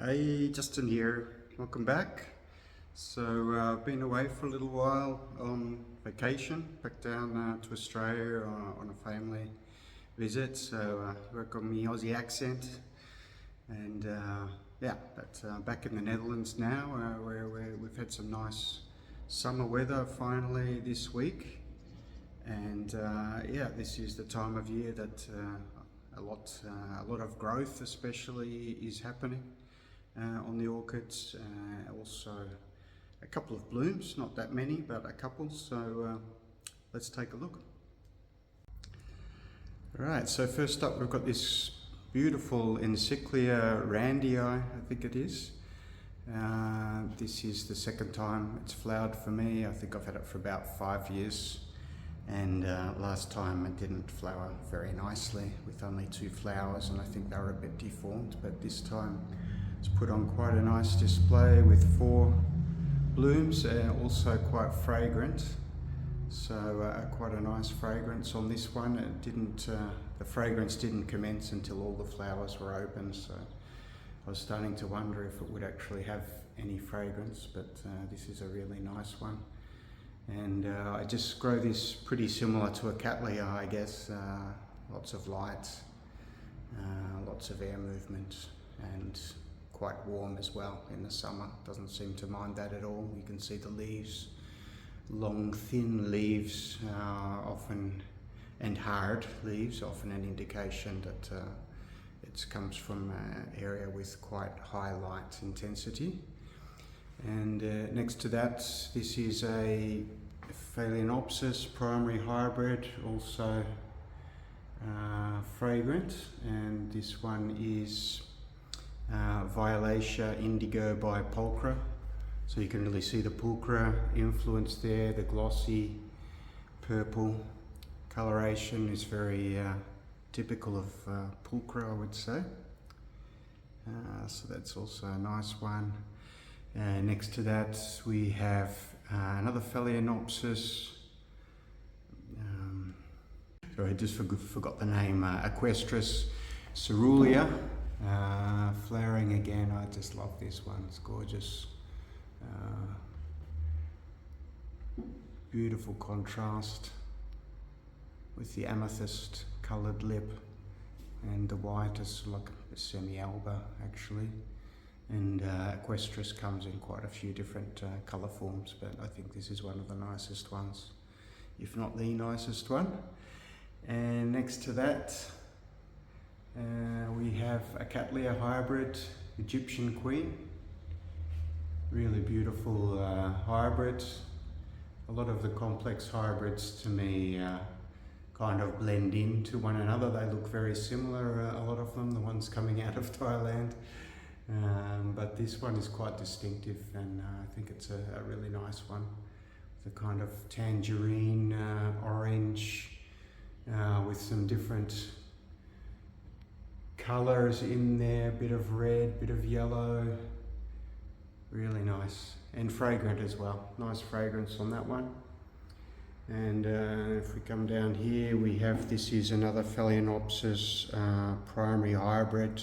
Hey, Justin here. Welcome back. So I've been away for a little while on vacation, back down to Australia on a family visit. So work on my Aussie accent, and yeah, but back in the Netherlands now, where we've had some nice summer weather finally this week, and yeah, this is the time of year that a lot of growth, especially, is happening on the orchids. Also a couple of blooms, not that many, but a couple. So let's take a look. Alright, so first up we've got this beautiful Encyclia randii, I think it is. This is the second time it's flowered for me. I think I've had it for about 5 years, and last time it didn't flower very nicely with only 2 flowers, and I think they were a bit deformed, but this time it's put on quite a nice display with 4 blooms, also quite fragrant. So quite a nice fragrance on this one. It didn't, the fragrance didn't commence until all the flowers were open, so I was starting to wonder if it would actually have any fragrance, but this is a really nice one. And I just grow this pretty similar to a Cattleya, I guess. Lots of light, lots of air movement, and quite warm as well in the summer. Doesn't seem to mind that at all. You can see the leaves, long thin leaves, often, and hard leaves, often an indication that it comes from an area with quite high light intensity. And next to that, this is a Phalaenopsis primary hybrid, also fragrant, and this one is Violacea indigo by pulchra. So you can really see the pulchra influence there. The glossy purple coloration is very typical of pulchra, I would say. So that's also a nice one. Next to that we have another Phalaenopsis. Sorry, I just forgot the name. Equestris ceruleus. Flowering again. I just love this one. It's gorgeous. Beautiful contrast with the amethyst coloured lip, and the white is like a semi-alba actually. And Equestris comes in quite a few different colour forms, but I think this is one of the nicest ones, if not the nicest one. And next to that we have a Cattleya hybrid, Egyptian Queen. Really beautiful hybrid. A lot of the complex hybrids to me kind of blend into one another. They look very similar, a lot of them, the ones coming out of Thailand. But this one is quite distinctive, and I think it's a really nice one. The kind of tangerine orange with some different colours in there, bit of red, bit of yellow. Really nice, and fragrant as well. Nice fragrance on that one. And if we come down here, we have, this is another Phalaenopsis primary hybrid.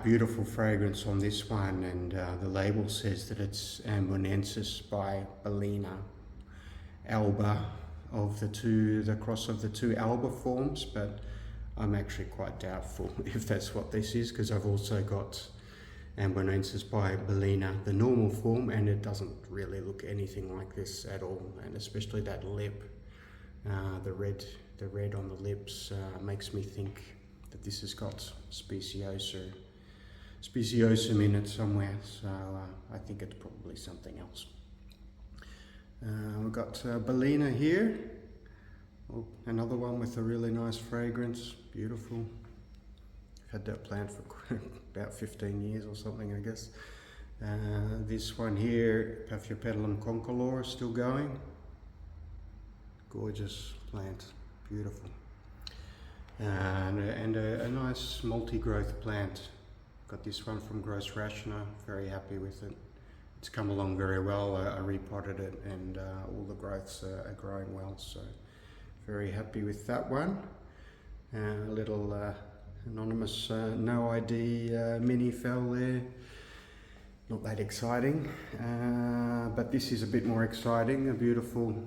Beautiful fragrance on this one, and the label says that it's Ambonensis by Bellina, alba of the cross of the 2 alba forms, but I'm actually quite doubtful if that's what this is, because I've also got Ambonensis by Bellina, the normal form, and it doesn't really look anything like this at all. And especially that lip, the red on the lips makes me think that this has got speciosum in it somewhere, so I think it's probably something else. We've got Bellina here. Oh, another one with a really nice fragrance, beautiful. I've had that plant for about 15 years or something, I guess. This one here, Paphiopedilum concolor, is still going. Gorgeous plant, beautiful. And a nice multi-growth plant. Got this one from Gross Rationer, very happy with it. It's come along very well. I repotted it, and all the growths are growing well, so very happy with that one. A little Anonymous no ID mini fell there. Not that exciting, but this is a bit more exciting. A beautiful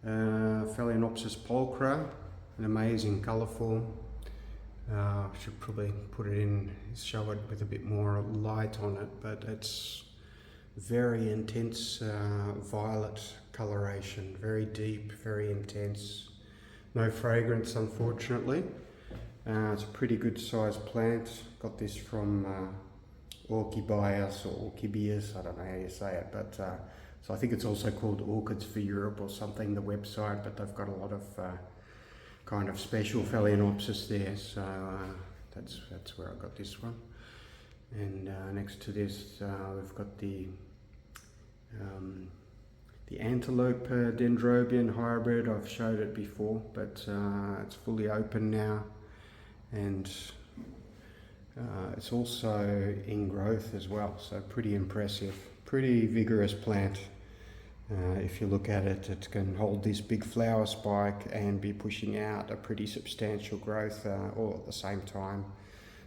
Phalaenopsis pulchra, an amazing colourful. I should probably put it in, show it with a bit more light on it, but it's very intense violet coloration, very deep, very intense. No fragrance, unfortunately. It's a pretty good sized plant. Got this from Orchibias or Orchibias, I don't know how you say it, but so I think it's also called Orchids for Europe or something, the website, but they've got a lot of kind of special Phalaenopsis there, so that's where I got this one. And next to this we've got the antelope dendrobium hybrid. I've showed it before, but it's fully open now, and it's also in growth as well, so pretty impressive, pretty vigorous plant. If you look at it, it can hold this big flower spike and be pushing out a pretty substantial growth all at the same time.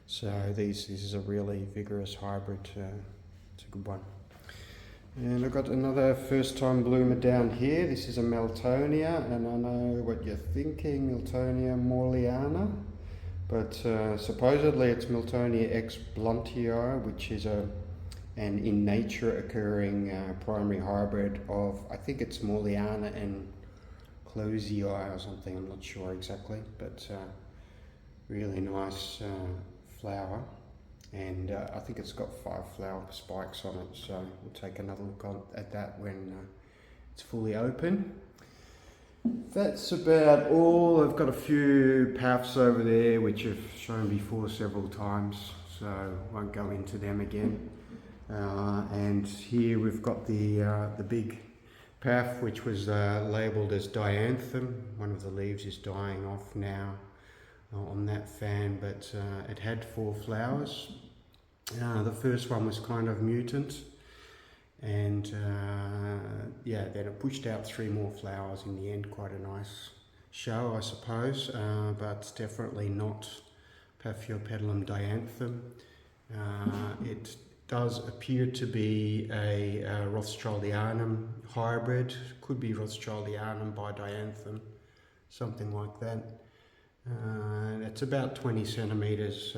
So this is a really vigorous hybrid. It's a good one. And I've got another first time bloomer down here. This is a Miltonia, and I know what you're thinking, Miltonia morleana, but supposedly it's Miltonia ex bluntii, which is an in nature occurring primary hybrid of, I think it's morleana and closii or something, I'm not sure exactly, but really nice flower. And I think it's got 5 flower spikes on it, so we'll take another look at that when it's fully open. That's about all. I've got a few paths over there which I've shown before several times, so won't go into them again. And here we've got the big path which was labelled as dianthem. One of the leaves is dying off now on that fan, but it had 4 flowers. The first one was kind of mutant, and yeah, then it pushed out 3 more flowers in the end. Quite a nice show, I suppose, but definitely not Paphiopedilum dianthem. It does appear to be a Rothschildianum hybrid, could be Rothschildianum by dianthem, something like that. It's about 20 centimetres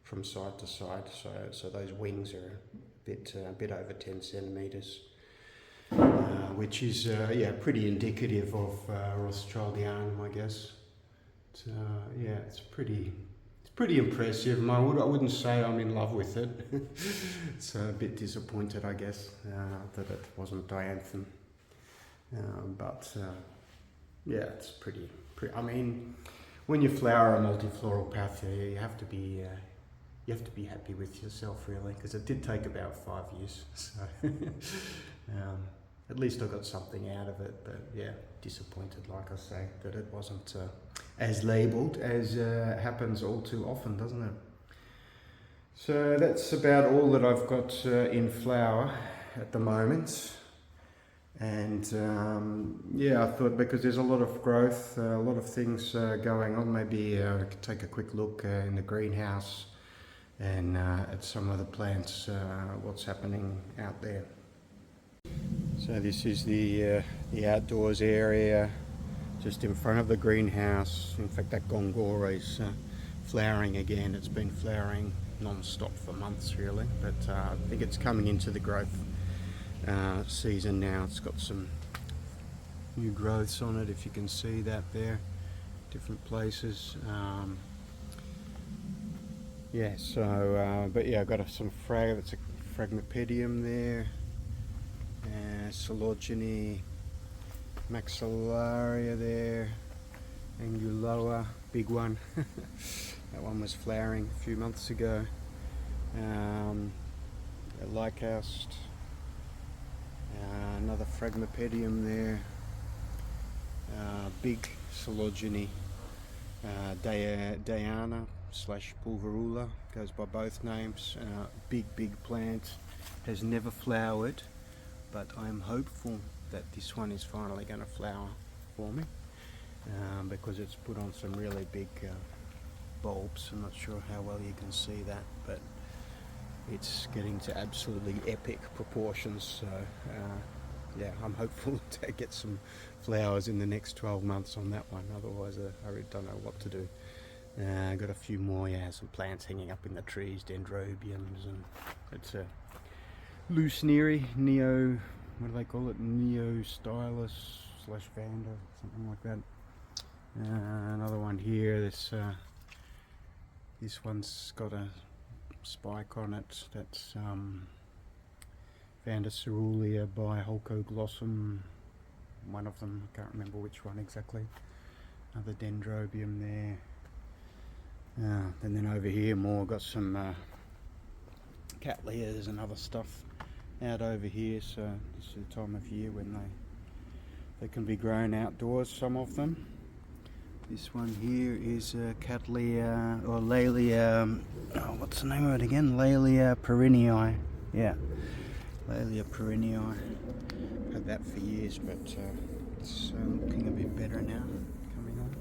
from side to side, so those wings are a bit over 10 centimetres, which is yeah, pretty indicative of Rothschildianum, I guess. Yeah, it's pretty impressive. I wouldn't say I'm in love with it. It's a bit disappointed, I guess, that it wasn't dianthem. But yeah, it's pretty. I mean, when you flower a multifloral Pathia, you have to be happy with yourself, really, because it did take about 5 years. So at least I got something out of it. But yeah, disappointed, like I say, that it wasn't as labelled as happens all too often, doesn't it? So that's about all that I've got in flower at the moment. And yeah, I thought because there's a lot of growth, a lot of things going on, maybe I could take a quick look in the greenhouse and at some of the plants, what's happening out there. So this is the outdoors area just in front of the greenhouse. In fact, that Gongora is flowering again. It's been flowering non-stop for months, really, but I think it's coming into the growth season now. It's got some new growths on it, if you can see that there, different places. Yeah, so but yeah, I've got some that's a Phragmipedium there, Coleogyne maxillaria there, Anguloa, big one. That one was flowering a few months ago. Lycaust, another Phragmipedium there, big Coleogyne Diana / Pulverula, goes by both names. Big plant, has never flowered, but I'm hopeful that this one is finally going to flower for me, because it's put on some really big bulbs. I'm not sure how well you can see that, but it's getting to absolutely epic proportions. So yeah, I'm hopeful to get some flowers in the next 12 months on that one. Otherwise, I really don't know what to do. I got a few more, yeah, some plants hanging up in the trees, dendrobiums, and it's a Lucinieri, Neo, what do they call it? Neo Stylus / Vanda, something like that. Another one here. This one's got a spike on it. That's Vanda Cerulean by Holcoglossum. One of them, I can't remember which one exactly. Another dendrobium there. And then over here more, got some Cattleyas and other stuff out over here. So this is the time of year when they can be grown outdoors, some of them. This one here is Cattleya or Laelia, what's the name of it again? Laelia perennii. Yeah, Laelia perennii. Had that for years, but it's looking a bit better now. Coming on.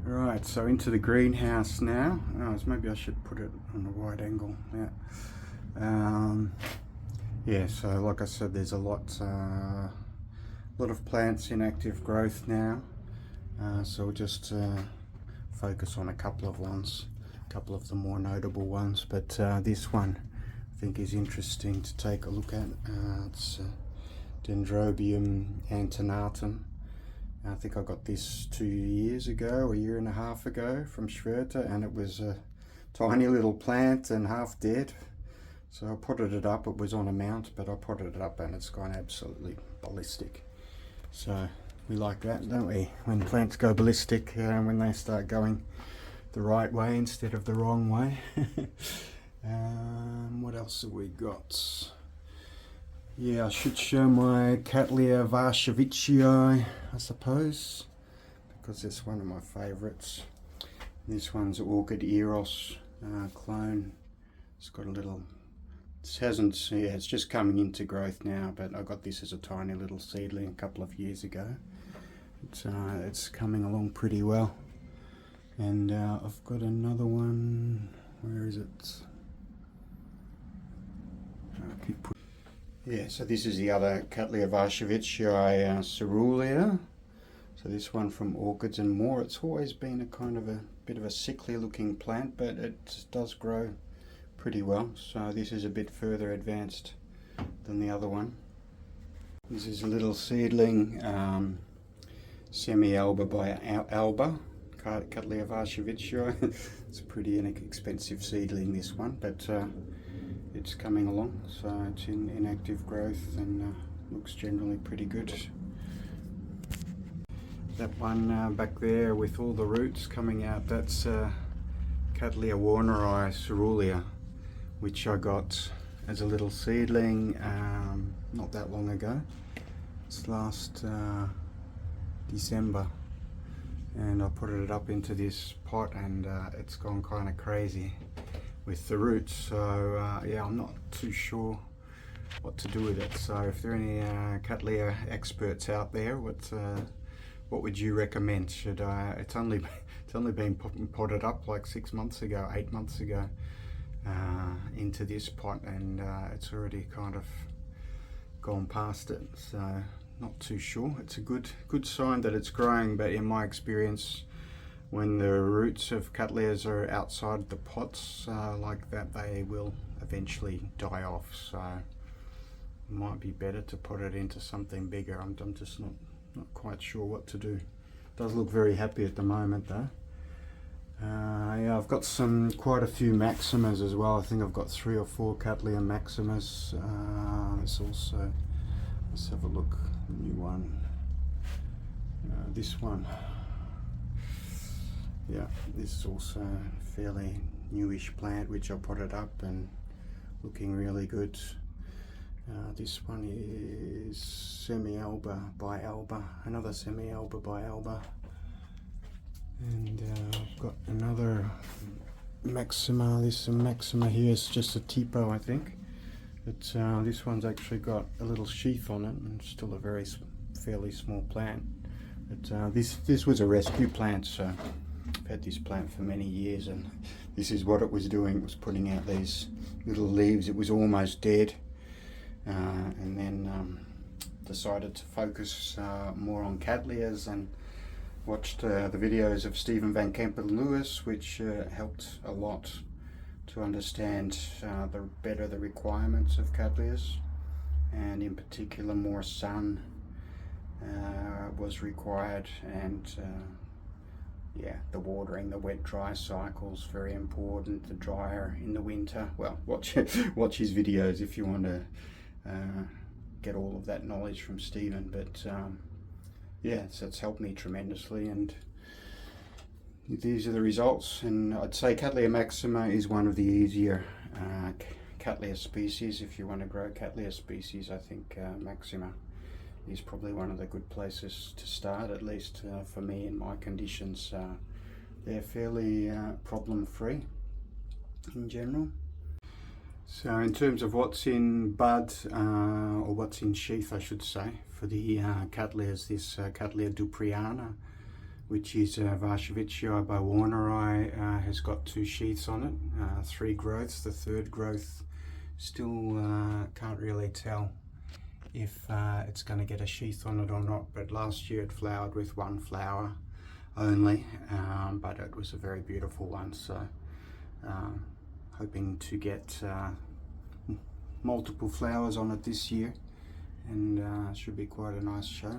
Right, so into the greenhouse now. Maybe I should put it on a wide angle. Yeah. Yeah. So like I said, there's a lot of plants in active growth now. So we'll just focus on a couple of ones, a couple of the more notable ones. But this one I think is interesting to take a look at. It's Dendrobium antenatum. I think I got this 2 years ago, a year and a half ago from Schwerter, and it was a tiny little plant and half dead. So I potted it up. It was on a mount, but I potted it up and it's gone absolutely ballistic. So we like that, don't we? When plants go ballistic, when they start going the right way instead of the wrong way. What else have we got? Yeah, I should show my Cattleya Varshavicii, I suppose, because it's one of my favourites. This one's Orchid Eros clone. It's got a little, it's just coming into growth now, but I got this as a tiny little seedling a couple of years ago. It's coming along pretty well. And I've got another one, where is it? Yeah, so this is the other Cattleya Varshavicii Cerulean. So this one from Orchids and More. It's always been a kind of a bit of a sickly looking plant, but it does grow pretty well. So this is a bit further advanced than the other one. This is a little seedling, Semi-Alba by Alba, Cattleya Varshavicii. It's a pretty inexpensive seedling, this one, but it's coming along, so it's in active growth and looks generally pretty good. That one back there with all the roots coming out, that's Cattleya Warneri Cerulean, which I got as a little seedling not that long ago. It's last December, and I put it up into this pot and it's gone kind of crazy with the roots. So yeah, I'm not too sure what to do with it. So if there are any Cattleya experts out there, what would you recommend? Should I? It's only been potted up like 6 months ago, 8 months ago, into this pot, and it's already kind of gone past it. So not too sure. It's a good sign that it's growing, but in my experience, when the roots of Cattleyas are outside the pots like that, they will eventually die off. So it might be better to put it into something bigger. I'm just not quite sure what to do. It does look very happy at the moment though. Yeah, I've got quite a few Maximas as well. I think I've got 3 or 4 Cattleya Maximas. Let's have a look. New one. This one. Yeah, this is also a fairly newish plant which I potted up and looking really good. This one is Semi-Alba by Alba, another Semi-Alba by Alba. And I've got another Maxima. This Maxima here is just a tipo, I think. But this one's actually got a little sheath on it, and still a fairly small plant. But this was a rescue plant, so I've had this plant for many years, and this is what it was doing. It was putting out these little leaves. It was almost dead, and then decided to focus more on Cattleyas, and watched the videos of Stephen Van Kempen-Lewis, which helped a lot to understand better the requirements of Cattleyas, and in particular more sun was required, and yeah, the watering, the wet dry cycles, very important. The drier in the winter. Well, watch his videos if you want to get all of that knowledge from Stephen. But yeah, so it's helped me tremendously, and these are the results. And I'd say Cattleya maxima is one of the easier Cattleya species. If you want to grow Cattleya species, I think maxima is probably one of the good places to start, at least for me in my conditions. They're fairly problem free in general. So in terms of what's in bud, or what's in sheath I should say, for the Cattleyas, this Cattleya dupriana, which is Varshavicii by Warneri, has got 2 sheaths on it, 3 growths. The third growth still can't really tell if it's going to get a sheath on it or not, but last year it flowered with 1 flower only, but it was a very beautiful one, so hoping to get multiple flowers on it this year, and should be quite a nice show.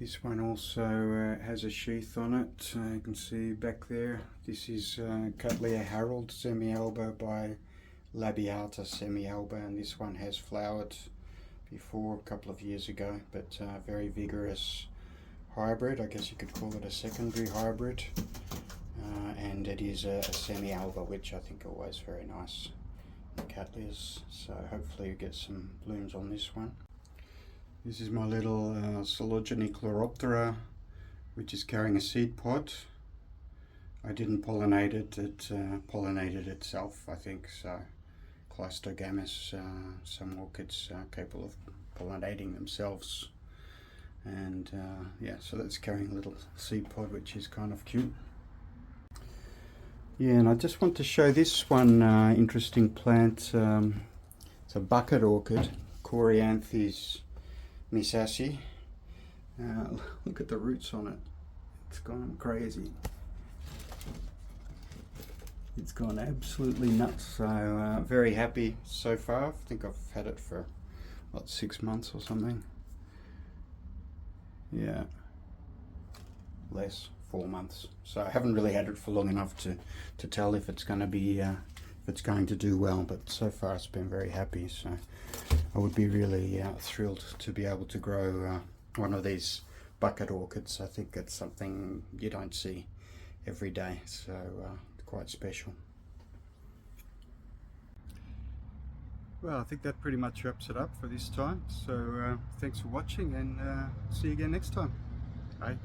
This one also has a sheath on it. You can see back there, this is Cattleya Harold semi-alba by Labiata semi-alba, and this one has flowered before a couple of years ago, but very vigorous hybrid. I guess you could call it a secondary hybrid, and it is a semi-alba, which I think are always very nice in Cattleyas, so hopefully you get some blooms on this one. This is my little Coleogene chloroptera, which is carrying a seed pod. I didn't pollinate it, it pollinated itself, I think, so Cleistogamous, some orchids are capable of pollinating themselves, and yeah, so that's carrying a little seed pod, which is kind of cute. Yeah, and I just want to show this one interesting plant. It's a bucket orchid, Coryanthes misasi. Look at the roots on it, it's gone crazy. It's gone absolutely nuts, so very happy so far. I think I've had it for, what, 6 months or something? Yeah, less, 4 months. So I haven't really had it for long enough to tell if it's going to be, if it's going to do well, but so far it's been very happy. So I would be really thrilled to be able to grow one of these bucket orchids. I think it's something you don't see every day, so quite special. Well, I think that pretty much wraps it up for this time. So thanks for watching, and see you again next time. Bye.